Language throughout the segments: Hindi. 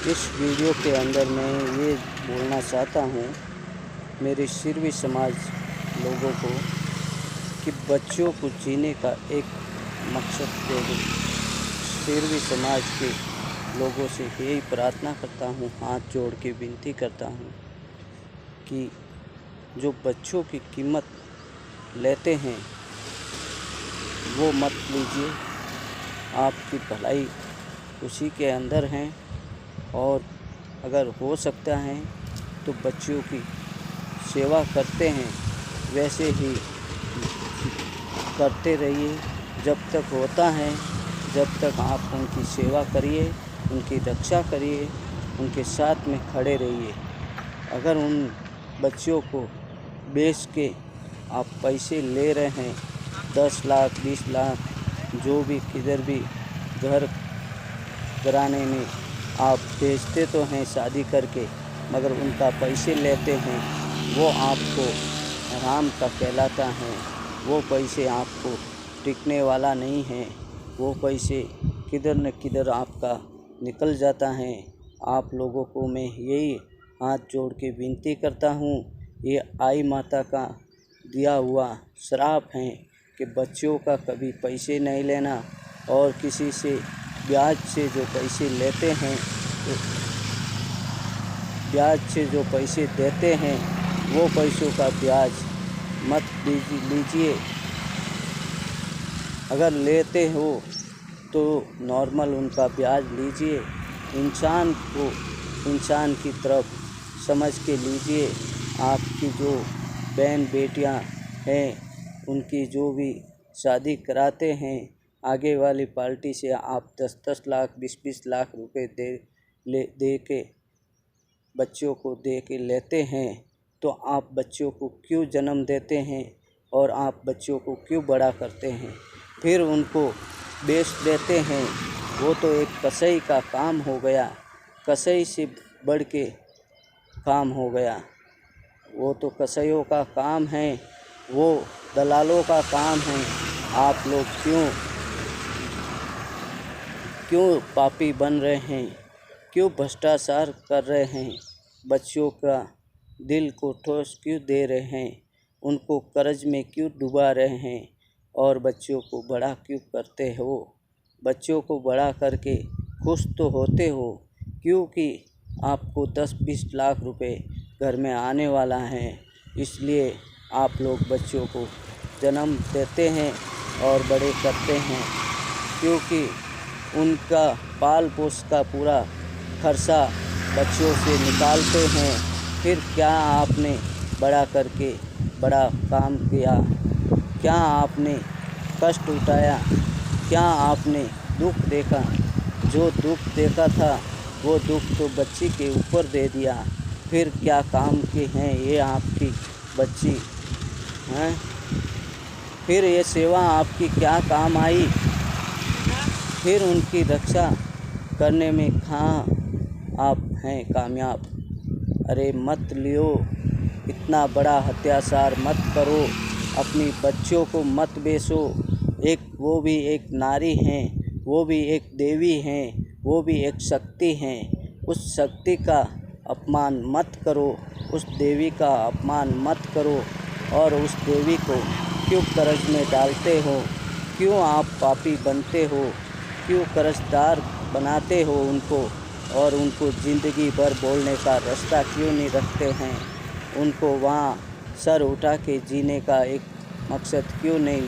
इस वीडियो के अंदर मैं ये बोलना चाहता हूँ मेरे सिरवी समाज लोगों को कि बच्चों को जीने का एक मकसद दे दो। सिरवी समाज के लोगों से यही प्रार्थना करता हूँ, हाथ जोड़ के विनती करता हूँ कि जो बच्चों की कीमत लेते हैं वो मत लीजिए। आपकी भलाई उसी के अंदर है और अगर हो सकता है तो बच्चों की सेवा करते हैं वैसे ही करते रहिए। जब तक होता है जब तक आप उनकी सेवा करिए, उनकी रक्षा करिए, उनके साथ में खड़े रहिए। अगर उन बच्चों को बेच के आप पैसे ले रहे हैं 10 लाख 20 लाख जो भी किधर भी घर कराने में आप बेचते तो हैं शादी करके, मगर उनका पैसे लेते हैं वो आपको हराम का कहलाता है। वो पैसे आपको टिकने वाला नहीं है। वो पैसे किधर न किधर आपका निकल जाता है। आप लोगों को मैं यही हाथ जोड़ के विनती करता हूँ, ये आई माता का दिया हुआ श्राप है कि बच्चों का कभी पैसे नहीं लेना और किसी से ब्याज से जो पैसे लेते हैं तो ब्याज से जो पैसे देते हैं वो पैसों का ब्याज मत लीजिए। अगर लेते हो तो नॉर्मल उनका ब्याज लीजिए। इंसान को इंसान की तरफ समझ के लीजिए। आपकी जो बहन बेटियां हैं उनकी जो भी शादी कराते हैं आगे वाली पार्टी से आप 10-10 लाख 20-20 लाख रुपए दे के बच्चों को दे के लेते हैं, तो आप बच्चों को क्यों जन्म देते हैं और आप बच्चों को क्यों बड़ा करते हैं, फिर उनको बेच देते हैं। वो तो एक कसाई का काम हो गया, कसाई से बढ़ के काम हो गया। वो तो कसाईयों का काम है, वो दलालों का काम है। आप लोग क्यों पापी बन रहे हैं, क्यों भ्रष्टाचार कर रहे हैं, बच्चों का दिल को ठोस क्यों दे रहे हैं, उनको कर्ज में क्यों डुबा रहे हैं और बच्चों को बड़ा क्यों करते हो। बच्चों को बड़ा करके खुश तो होते हो क्योंकि आपको 10-20 लाख रुपए घर में आने वाला है, इसलिए आप लोग बच्चों को जन्म देते हैं और बड़े करते हैं, क्योंकि उनका पाल पोस का पूरा खर्चा बच्चों से निकालते हैं। फिर क्या आपने बड़ा करके बड़ा काम किया, क्या आपने कष्ट उठाया, क्या आपने दुख देखा। जो दुख देखा था वो दुख तो बच्ची के ऊपर दे दिया। फिर क्या काम के हैं ये आपकी बच्ची हैं, फिर ये सेवा आपकी क्या काम आई, फिर उनकी रक्षा करने में कहाँ आप हैं कामयाब। अरे मत लियो, इतना बड़ा अत्याचार मत करो, अपनी बच्चों को मत बेचो। वो भी एक नारी हैं, वो भी एक देवी हैं, वो भी एक शक्ति हैं। उस शक्ति का अपमान मत करो, उस देवी का अपमान मत करो। और उस देवी को क्यों कर्ज में डालते हो, क्यों आप पापी बनते हो, क्यों कर्जदार बनाते हो उनको, और उनको ज़िंदगी भर बोलने का रास्ता क्यों नहीं रखते हैं, उनको वहाँ सर उठा के जीने का एक मकसद क्यों नहीं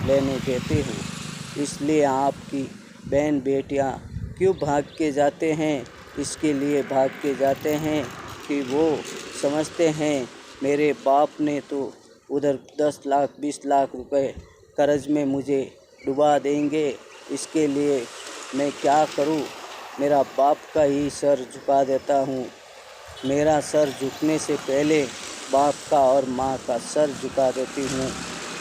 लेने देते हो। इसलिए आपकी बहन बेटियाँ क्यों भाग के जाते हैं, इसके लिए भाग के जाते हैं कि वो समझते हैं मेरे बाप ने तो उधर 10 लाख 20 लाख रुपए कर्ज में मुझे डुबा देंगे, इसके लिए मैं क्या करूं, मेरा बाप का ही सर झुका देता हूं। मेरा सर झुकने से पहले बाप का और माँ का सर झुका देती हूँ,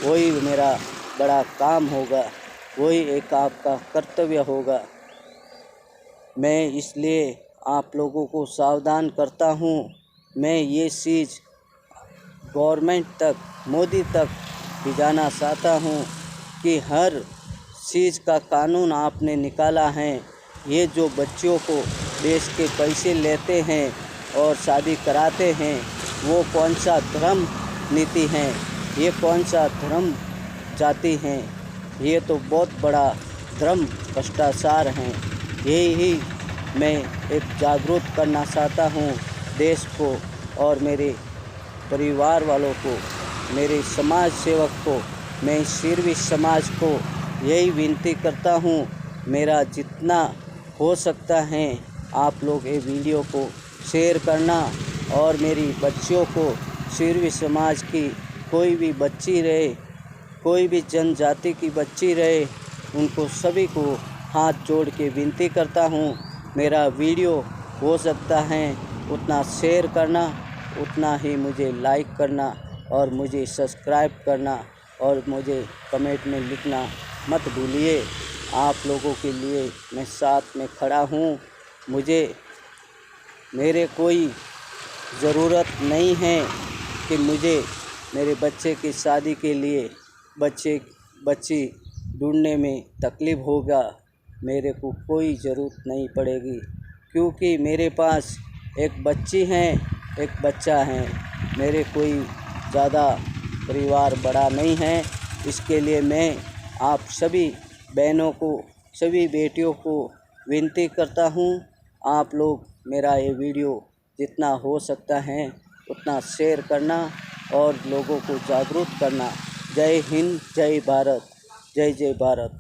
वही मेरा बड़ा काम होगा, वही एक आपका कर्तव्य होगा। मैं इसलिए आप लोगों को सावधान करता हूँ। मैं ये चीज़ गवर्नमेंट तक, मोदी तक भिजाना चाहता हूँ कि हर चीज़ का कानून आपने निकाला है, ये जो बच्चों को देश के पैसे लेते हैं और शादी कराते हैं, वो कौन सा धर्म नीति है, ये कौन सा धर्म जाति हैं? ये तो बहुत बड़ा धर्म भ्रष्टाचार है। यही मैं एक जागरूक करना चाहता हूँ देश को और मेरे परिवार वालों को, मेरे समाज सेवक को, मैं सिरवी समाज को यही विनती करता हूँ, मेरा जितना हो सकता है आप लोग ये वीडियो को शेयर करना और मेरी बच्चियों को, सिरवी समाज की कोई भी बच्ची रहे, कोई भी जनजाति की बच्ची रहे, उनको सभी को हाथ जोड़ के विनती करता हूँ, मेरा वीडियो हो सकता है उतना शेयर करना, उतना ही मुझे लाइक करना और मुझे सब्सक्राइब करना और मुझे कमेंट में लिखना मत भूलिए। आप लोगों के लिए मैं साथ में खड़ा हूँ। मेरे कोई ज़रूरत नहीं है कि मुझे मेरे बच्चे की शादी के लिए बच्ची ढूंढने में तकलीफ़ होगा। मेरे को कोई ज़रूरत नहीं पड़ेगी, क्योंकि मेरे पास एक बच्ची है, एक बच्चा है। मेरे कोई ज़्यादा परिवार बड़ा नहीं है। इसके लिए मैं आप सभी बहनों को, सभी बेटियों को विनती करता हूँ, आप लोग मेरा ये वीडियो जितना हो सकता है उतना शेयर करना और लोगों को जागरूक करना। जय हिंद, जय भारत, जय जय भारत।